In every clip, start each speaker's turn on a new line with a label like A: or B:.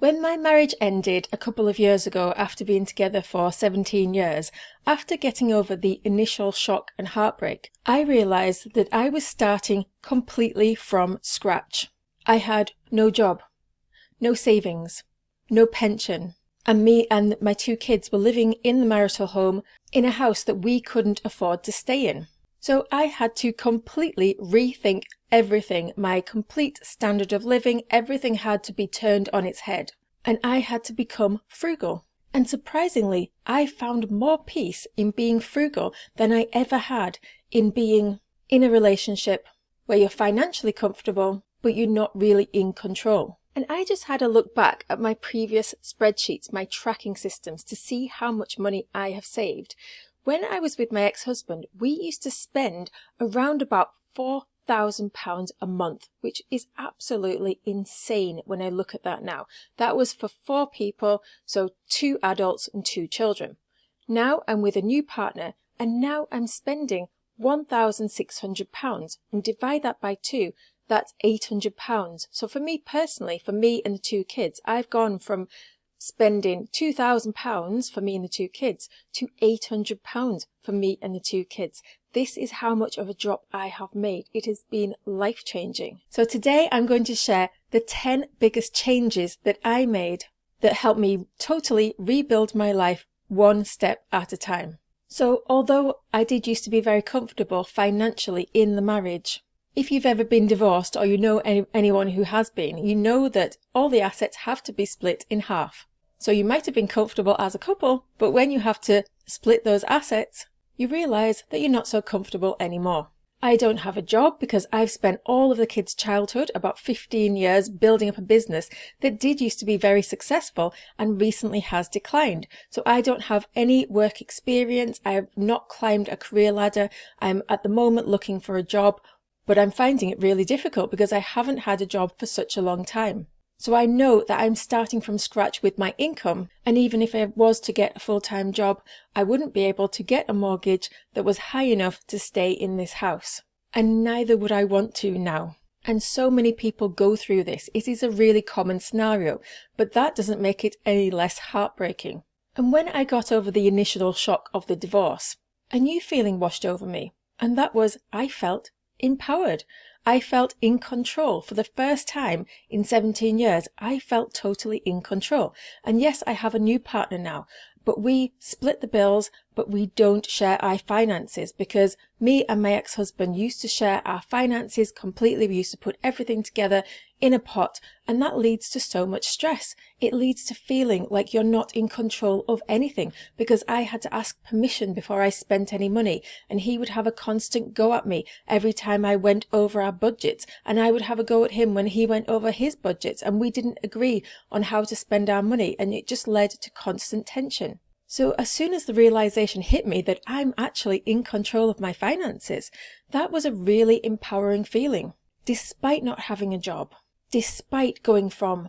A: When my marriage ended a couple of years ago after being together for 17 years, after getting over the initial shock and heartbreak, I realised that I was starting completely from scratch. I had no job, no savings, no pension, and me and my 2 kids were living in the marital home in a house that we couldn't afford to stay in. So I had to completely rethink everything. My complete standard of living, everything had to be turned on its head. And I had to become frugal. And surprisingly, I found more peace in being frugal than I ever had in being in a relationship where you're financially comfortable, but you're not really in control. And I just had a look back at my previous spreadsheets, my tracking systems, to see how much money I have saved. When I was with my ex-husband, we used to spend around about £4,000 a month, which is absolutely insane when I look at that now. That was for 4 people, so 2 adults and 2 children. Now I'm with a new partner, and now I'm spending £1,600, and divide that by 2, that's £800. So for me personally, for me and the 2 kids, I've gone from spending £2,000 for me and the 2 kids to £800 for me and the 2 kids. This is how much of a drop I have made. It has been life-changing. So today I'm going to share the 10 biggest changes that I made that helped me totally rebuild my life one step at a time. So although I did used to be very comfortable financially in the marriage, if you've ever been divorced or you know anyone who has been, you know that all the assets have to be split in half. So you might have been comfortable as a couple, but when you have to split those assets, you realise that you're not so comfortable anymore. I don't have a job because I've spent all of the kids' childhood, about 15 years, building up a business that did used to be very successful and recently has declined. So I don't have any work experience. I have not climbed a career ladder. I'm at the moment looking for a job, but I'm finding it really difficult because I haven't had a job for such a long time. So I know that I'm starting from scratch with my income, and even if I was to get a full-time job, I wouldn't be able to get a mortgage that was high enough to stay in this house. And neither would I want to now. And so many people go through this. It is a really common scenario, but that doesn't make it any less heartbreaking. And when I got over the initial shock of the divorce, a new feeling washed over me, and that was I felt empowered. I felt in control. For the first time in 17 years, I felt totally in control. And yes, I have a new partner now, but we split the bills, but we don't share our finances because me and my ex-husband used to share our finances completely. We used to put everything together in a pot, and that leads to so much stress. It leads to feeling like you're not in control of anything because I had to ask permission before I spent any money, and he would have a constant go at me every time I went over our budgets, and I would have a go at him when he went over his budgets, and we didn't agree on how to spend our money, and it just led to constant tension. So as soon as the realization hit me that I'm actually in control of my finances, that was a really empowering feeling. Despite not having a job, despite going from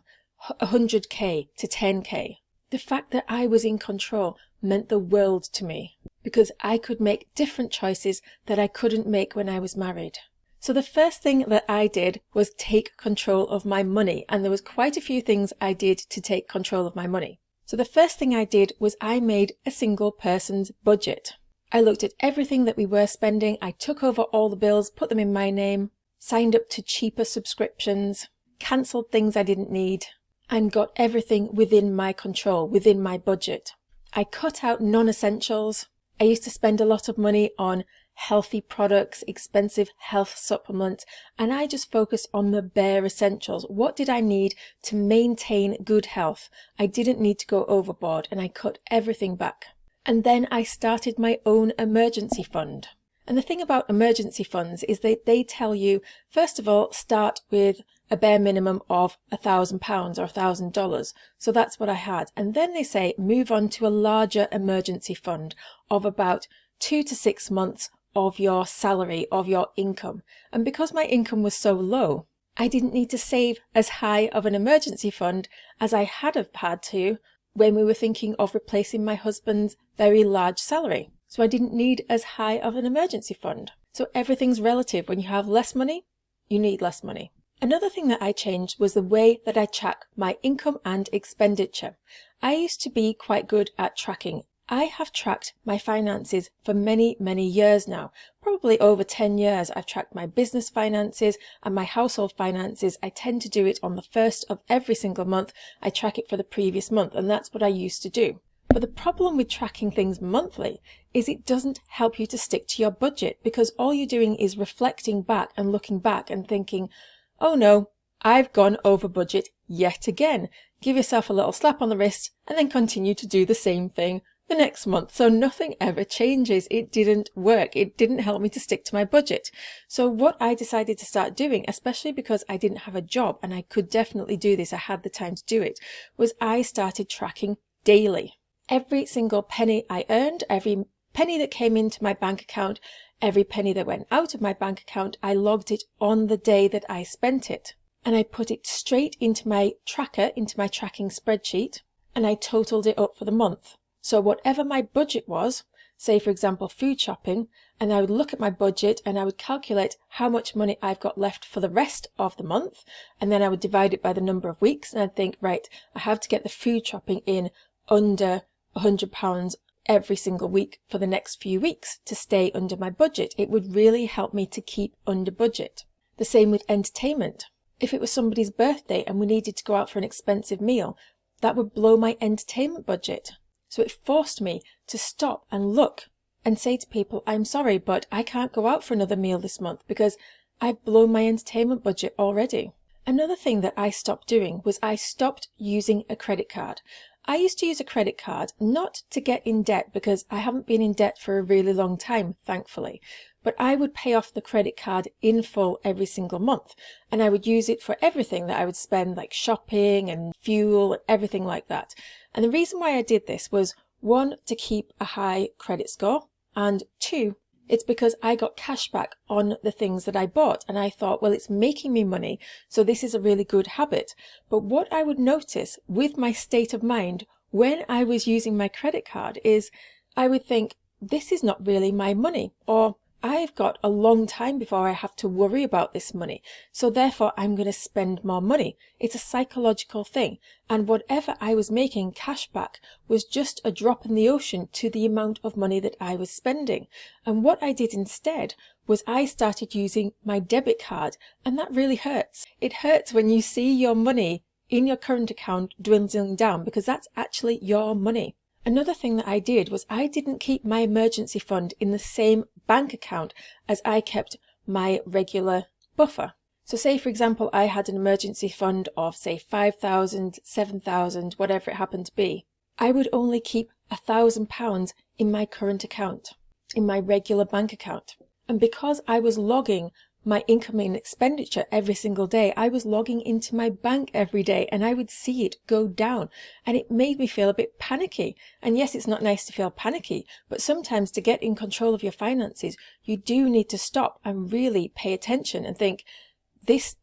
A: 100k to 10k, the fact that I was in control meant the world to me because I could make different choices that I couldn't make when I was married. So the first thing that I did was take control of my money, and there was quite a few things I did to take control of my money. So the first thing I did was I made a single person's budget. I looked at everything that we were spending. I took over all the bills, put them in my name, signed up to cheaper subscriptions, cancelled things I didn't need, and got everything within my control, within my budget. I cut out non-essentials. I used to spend a lot of money on healthy products, expensive health supplements, and I just focused on the bare essentials. What did I need to maintain good health? I didn't need to go overboard, and I cut everything back. And then I started my own emergency fund. And the thing about emergency funds is that they tell you, first of all, start with a bare minimum of £1,000 or $1,000. So that's what I had. And then they say, move on to a larger emergency fund of about 2 to 6 months of your salary, of your income. And because my income was so low, I didn't need to save as high of an emergency fund as I had have had to when we were thinking of replacing my husband's very large salary. So I didn't need as high of an emergency fund. So everything's relative. When you have less money, you need less money. Another thing that I changed was the way that I track my income and expenditure. I used to be quite good at tracking. I have tracked my finances for many, many years now. Probably over 10 years I've tracked my business finances and my household finances. I tend to do it on the first of every single month. I track it for the previous month, and that's what I used to do. But the problem with tracking things monthly is it doesn't help you to stick to your budget, because all you're doing is reflecting back and looking back and thinking, oh no, I've gone over budget yet again. Give yourself a little slap on the wrist and then continue to do the same thing the next month. So nothing ever changes. It didn't work. It didn't help me to stick to my budget. So what I decided to start doing, especially because I didn't have a job and I could definitely do this, I had the time to do it, was I started tracking daily. Every single penny I earned, every penny that came into my bank account, every penny that went out of my bank account, I logged it on the day that I spent it. And I put it straight into my tracker, into my tracking spreadsheet, and I totaled it up for the month. So whatever my budget was, say for example food shopping, and I would look at my budget and I would calculate how much money I've got left for the rest of the month, and then I would divide it by the number of weeks, and I'd think, right, I have to get the food shopping in under £100 every single week for the next few weeks to stay under my budget. It would really help me to keep under budget. The same with entertainment. If it was somebody's birthday and we needed to go out for an expensive meal, that would blow my entertainment budget. So it forced me to stop and look and say to people, I'm sorry, but I can't go out for another meal this month because I've blown my entertainment budget already. Another thing that I stopped doing was I stopped using a credit card. I used to use a credit card not to get in debt, because I haven't been in debt for a really long time, thankfully, but I would pay off the credit card in full every single month, and I would use it for everything that I would spend, like shopping and fuel and everything like that. And the reason why I did this was, one, to keep a high credit score, and two, it's because I got cash back on the things that I bought, and I thought, well, it's making me money, so this is a really good habit. But what I would notice with my state of mind when I was using my credit card is I would think, this is not really my money, or I've got a long time before I have to worry about this money, so therefore I'm going to spend more money. It's a psychological thing, and whatever I was making cash back was just a drop in the ocean to the amount of money that I was spending. And what I did instead was I started using my debit card, and that really hurts. It hurts when you see your money in your current account dwindling down, because that's actually your money. Another thing that I did was I didn't keep my emergency fund in the same bank account as I kept my regular buffer. So say, for example, I had an emergency fund of, say, 5,000, 7,000, whatever it happened to be. I would only keep £1,000 in my current account, in my regular bank account. And because I was logging my income and expenditure every single day, I was logging into my bank every day, and I would see it go down, and it made me feel a bit panicky. And yes, it's not nice to feel panicky, but sometimes to get in control of your finances, you do need to stop and really pay attention and think,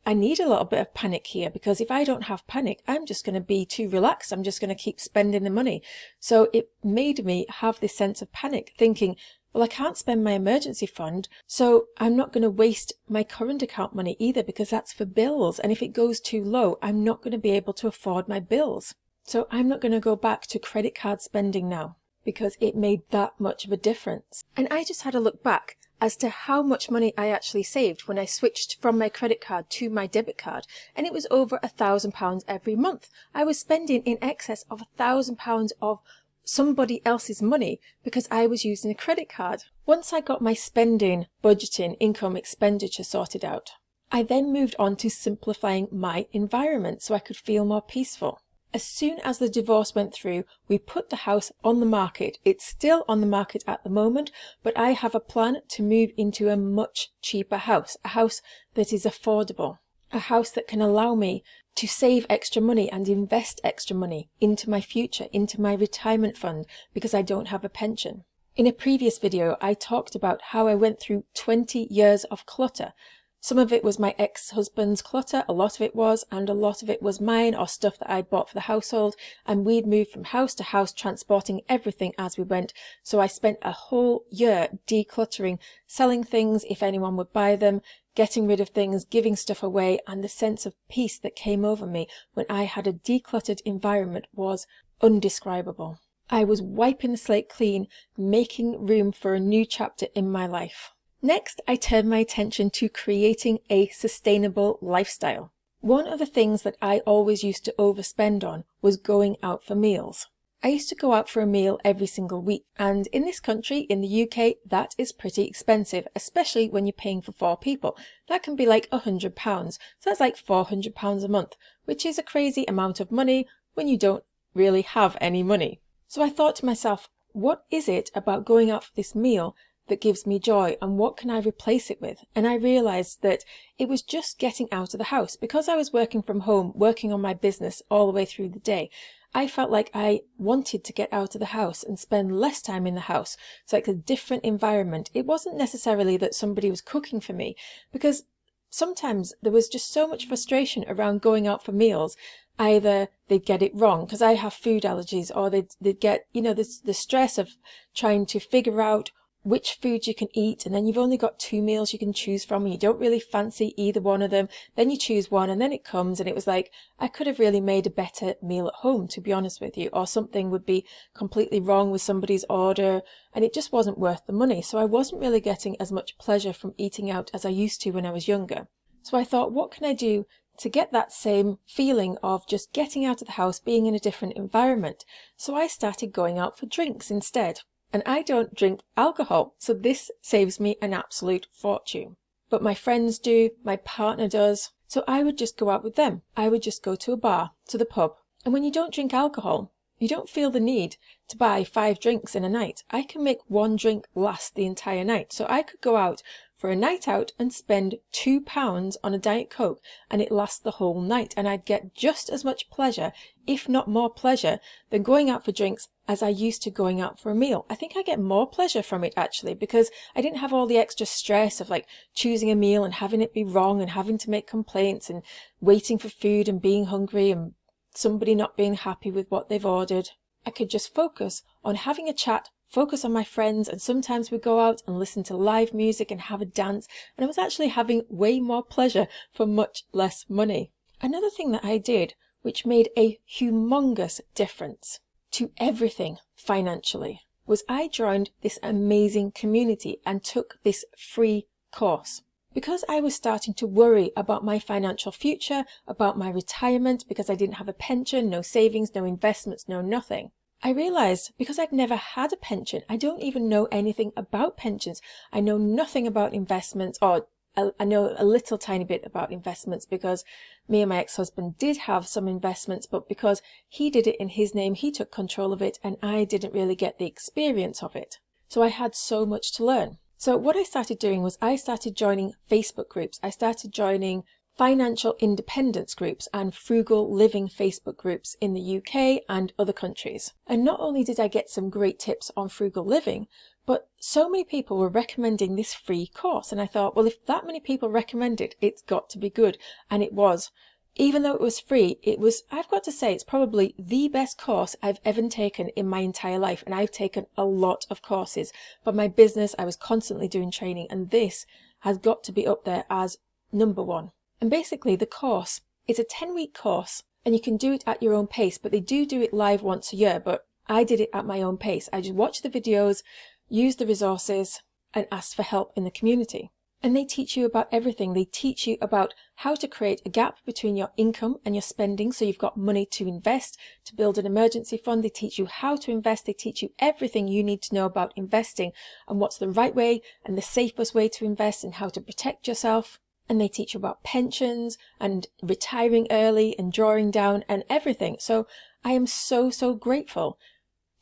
A: I need a little bit of panic here, because if I don't have panic, I'm just going to be too relaxed. I'm just going to keep spending the money. So it made me have this sense of panic, thinking, well, I can't spend my emergency fund, so I'm not going to waste my current account money either, because that's for bills. And if it goes too low, I'm not going to be able to afford my bills. So I'm not going to go back to credit card spending now, because it made that much of a difference. And I just had a look back as to how much money I actually saved when I switched from my credit card to my debit card, and it was over £1,000 every month. I was spending in excess of £1,000 of somebody else's money because I was using a credit card. Once I got my spending, budgeting, income, expenditure sorted out, I then moved on to simplifying my environment so I could feel more peaceful. As soon as the divorce went through, we put the house on the market. It's still on the market at the moment, but I have a plan to move into a much cheaper house, a house that is affordable, a house that can allow me to save extra money and invest extra money into my future, into my retirement fund, because I don't have a pension. In a previous video, I talked about how I went through 20 years of clutter. Some of it was my ex-husband's clutter, a lot of it was, and a lot of it was mine or stuff that I'd bought for the household, and we'd moved from house to house, transporting everything as we went. So I spent a whole year decluttering, selling things if anyone would buy them, getting rid of things, giving stuff away, and the sense of peace that came over me when I had a decluttered environment was undescribable. I was wiping the slate clean, making room for a new chapter in my life. Next, I turned my attention to creating a sustainable lifestyle. One of the things that I always used to overspend on was going out for meals. I used to go out for a meal every single week, and in this country, in the UK, that is pretty expensive, especially when you're paying for 4 people. That can be like £100, so that's like £400 a month, which is a crazy amount of money when you don't really have any money. So I thought to myself, what is it about going out for this meal that gives me joy, and what can I replace it with? And I realized that it was just getting out of the house. Because I was working from home, working on my business all the way through the day, I felt like I wanted to get out of the house and spend less time in the house. It's like a different environment. It wasn't necessarily that somebody was cooking for me, because sometimes there was just so much frustration around going out for meals. Either they'd get it wrong because I have food allergies, or they'd get, the stress of trying to figure out which food you can eat, and then you've only got 2 meals you can choose from and you don't really fancy either one of them. Then you choose one and then it comes, and it was like, I could have really made a better meal at home, to be honest with you, or something would be completely wrong with somebody's order and it just wasn't worth the money. So I wasn't really getting as much pleasure from eating out as I used to when I was younger. So I thought, what can I do to get that same feeling of just getting out of the house, being in a different environment? So I started going out for drinks instead. And I don't drink alcohol, so this saves me an absolute fortune. But my friends do, my partner does, so I would just go out with them. I would just go to a bar, to the pub. And when you don't drink alcohol, you don't feel the need to buy 5 drinks in a night. I can make 1 drink last the entire night. So I could go out for a night out and spend £2 on a Diet Coke, and it lasts the whole night, and I'd get just as much pleasure, if not more pleasure, than going out for drinks as I used to going out for a meal. I think I get more pleasure from it actually, because I didn't have all the extra stress of like choosing a meal and having it be wrong and having to make complaints and waiting for food and being hungry and somebody not being happy with what they've ordered. I could just focus on having a chat, focus on my friends, and sometimes we'd go out and listen to live music and have a dance, and I was actually having way more pleasure for much less money. Another thing that I did, which made a humongous difference to everything financially, was I joined this amazing community and took this free course. Because I was starting to worry about my financial future, about my retirement, because I didn't have a pension, no savings, no investments, no nothing. I realized, because I'd never had a pension, I don't even know anything about pensions. I know nothing about investments, or I know a little tiny bit about investments because me and my ex-husband did have some investments, but because he did it in his name, he took control of it, and I didn't really get the experience of it. So I had so much to learn. So what I started doing was I started joining Facebook groups. I started joining financial independence groups and frugal living Facebook groups in the UK and other countries. And not only did I get some great tips on frugal living, but so many people were recommending this free course. And I thought, well, if that many people recommend it, it's got to be good. And it was. Even though it was free, it was, I've got to say, it's probably the best course I've ever taken in my entire life. And I've taken a lot of courses. For my business, I was constantly doing training, and this has got to be up there as number 1. And basically the course, it's a 10-week course, and you can do it at your own pace, but they do it live once a year. But I did it at my own pace. I just watched the videos, used the resources, and asked for help in the community. And they teach you about everything. They teach you about how to create a gap between your income and your spending, so you've got money to invest, to build an emergency fund. They teach you how to invest. They teach you everything you need to know about investing and what's the right way and the safest way to invest and how to protect yourself. And they teach you about pensions and retiring early and drawing down and everything. So I am so grateful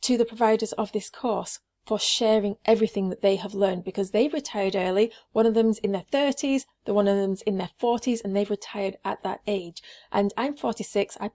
A: to the providers of this course for sharing everything that they have learned, because they've retired early. One of them's in their 30s, the one of them's in their 40s, and they've retired at that age. And I'm 46. I'm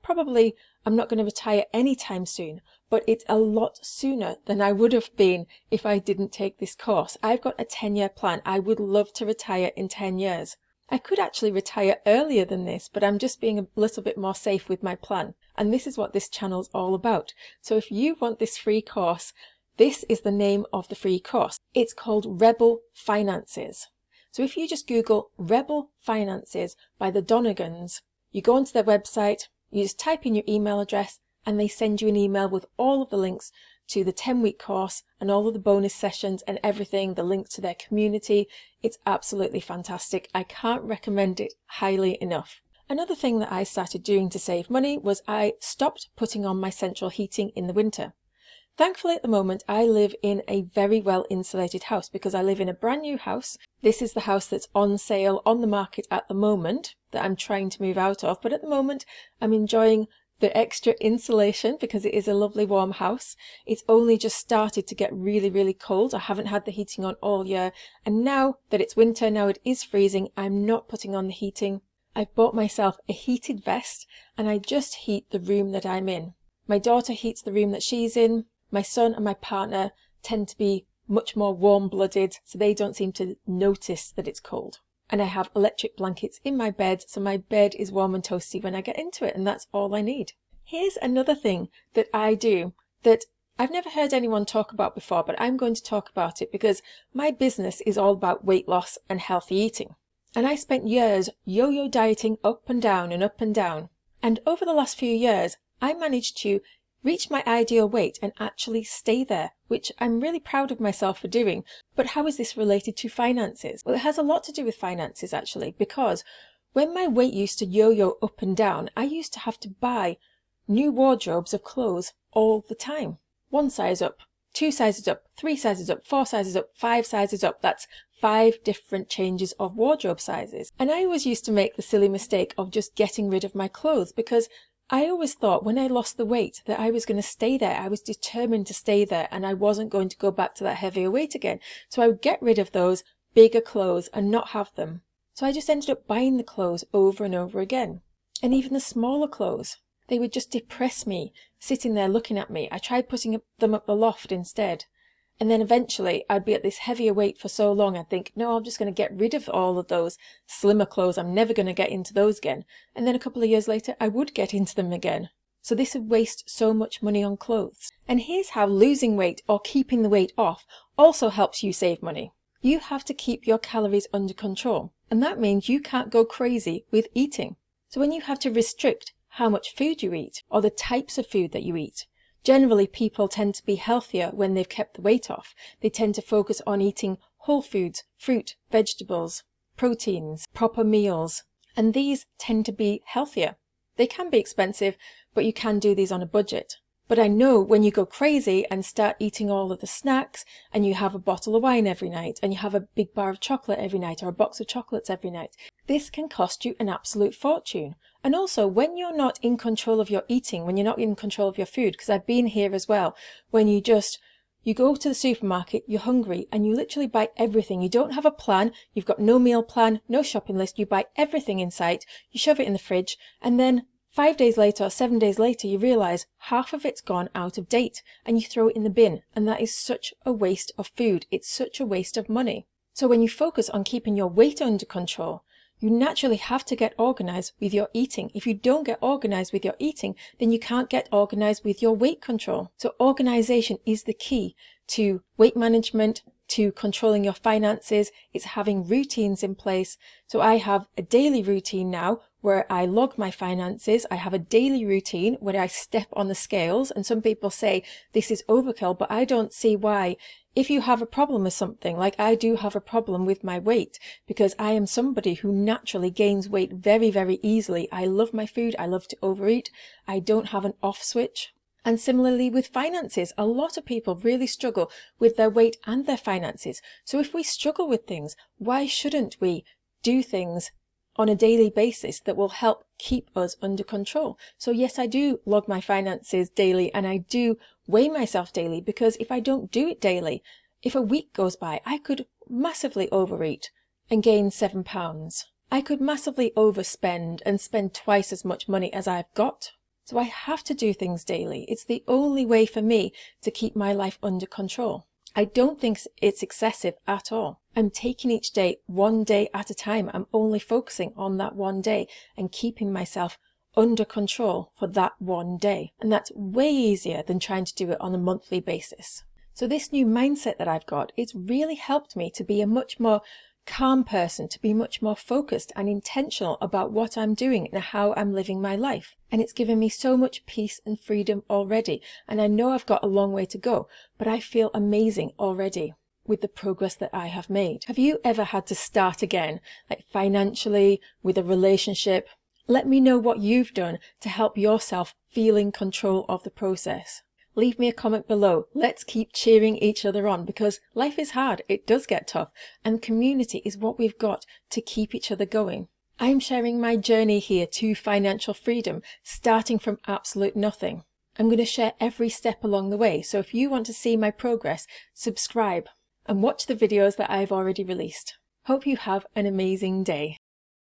A: not going to retire anytime soon, but it's a lot sooner than I would have been if I didn't take this course. I've got a 10-year plan. I would love to retire in 10 years. I could actually retire earlier than this, but I'm just being a little bit more safe with my plan. And this is what this channel's all about. So if you want this free course, this is the name of the free course. It's called Rebel Finances. So if you just Google Rebel Finances by the Donegans, you go onto their website, you just type in your email address, and they send you an email with all of the links to the 10-week course and all of the bonus sessions and everything, the link to their community. It's absolutely fantastic. I can't recommend it highly enough. Another thing that I started doing to save money was I stopped putting on my central heating in the winter. Thankfully, at the moment, I live in a very well insulated house because I live in a brand new house. This is the house that's on sale on the market at the moment that I'm trying to move out of. But at the moment, I'm enjoying the extra insulation because it is a lovely warm house. It's only just started to get really, really cold. I haven't had the heating on all year. And now that it's winter, now it is freezing, I'm not putting on the heating. I've bought myself a heated vest and I just heat the room that I'm in. My daughter heats the room that she's in. My son and my partner tend to be much more warm-blooded, so they don't seem to notice that it's cold. And I have electric blankets in my bed, so my bed is warm and toasty when I get into it, and that's all I need. Here's another thing that I do that I've never heard anyone talk about before, but I'm going to talk about it because my business is all about weight loss and healthy eating. And I spent years yo-yo dieting up and down and up and down. And over the last few years, I managed to reach my ideal weight and actually stay there, which I'm really proud of myself for doing. But how is this related to finances? Well, it has a lot to do with finances actually, because when my weight used to yo-yo up and down, I used to have to buy new wardrobes of clothes all the time. 1 size up, 2 sizes up, 3 sizes up, 4 sizes up, 5 sizes up. That's 5 different changes of wardrobe sizes. And I always used to make the silly mistake of just getting rid of my clothes because I always thought when I lost the weight that I was going to stay there. I was determined to stay there and I wasn't going to go back to that heavier weight again. So I would get rid of those bigger clothes and not have them. So I just ended up buying the clothes over and over again. And even the smaller clothes, they would just depress me, sitting there looking at me. I tried putting them up the loft instead. And then eventually I'd be at this heavier weight for so long, I'd think, no, I'm just going to get rid of all of those slimmer clothes. I'm never going to get into those again. And then a couple of years later, I would get into them again. So this would waste so much money on clothes. And here's how losing weight or keeping the weight off also helps you save money. You have to keep your calories under control. And that means you can't go crazy with eating. So when you have to restrict how much food you eat or the types of food that you eat, generally, people tend to be healthier when they've kept the weight off. They tend to focus on eating whole foods, fruit, vegetables, proteins, proper meals, and these tend to be healthier. They can be expensive, but you can do these on a budget. But I know when you go crazy and start eating all of the snacks and you have a bottle of wine every night and you have a big bar of chocolate every night or a box of chocolates every night, this can cost you an absolute fortune. And also, when you're not in control of your eating, when you're not in control of your food, because I've been here as well, when you go to the supermarket, you're hungry, and you literally buy everything. You don't have a plan, you've got no meal plan, no shopping list, you buy everything in sight, you shove it in the fridge, and then 5 days later or 7 days later, you realise half of it's gone out of date, and you throw it in the bin, and that is such a waste of food. It's such a waste of money. So when you focus on keeping your weight under control, you naturally have to get organised with your eating. If you don't get organised with your eating, then you can't get organised with your weight control. So organisation is the key to weight management, to controlling your finances. It's having routines in place. So I have a daily routine now where I log my finances. I have a daily routine where I step on the scales. And some people say this is overkill, but I don't see why. If you have a problem with something, like I do have a problem with my weight, because I am somebody who naturally gains weight very, very easily. I love my food. I love to overeat. I don't have an off switch. And similarly with finances, a lot of people really struggle with their weight and their finances. So if we struggle with things, why shouldn't we do things on a daily basis that will help keep us under control? So yes, I do log my finances daily and I do weigh myself daily, because if I don't do it daily, if a week goes by, I could massively overeat and gain 7 pounds. I could massively overspend and spend twice as much money as I've got. So I have to do things daily. It's the only way for me to keep my life under control. I don't think it's excessive at all. I'm taking each day one day at a time. I'm only focusing on that one day and keeping myself under control for that one day. And that's way easier than trying to do it on a monthly basis. So this new mindset that I've got, it's really helped me to be a much more calm person to be much more focused and intentional about what I'm doing and how I'm living my life. And it's given me so much peace and freedom already. And I know I've got a long way to go, but I feel amazing already with the progress that I have made. Have you ever had to start again, like financially, with a relationship? Let me know what you've done to help yourself feel in control of the process. Leave me a comment below. Let's keep cheering each other on, because life is hard. It does get tough, and community is what we've got to keep each other going. I'm sharing my journey here to financial freedom, starting from absolute nothing. I'm going to share every step along the way. So if you want to see my progress, subscribe and watch the videos that I've already released. Hope you have an amazing day.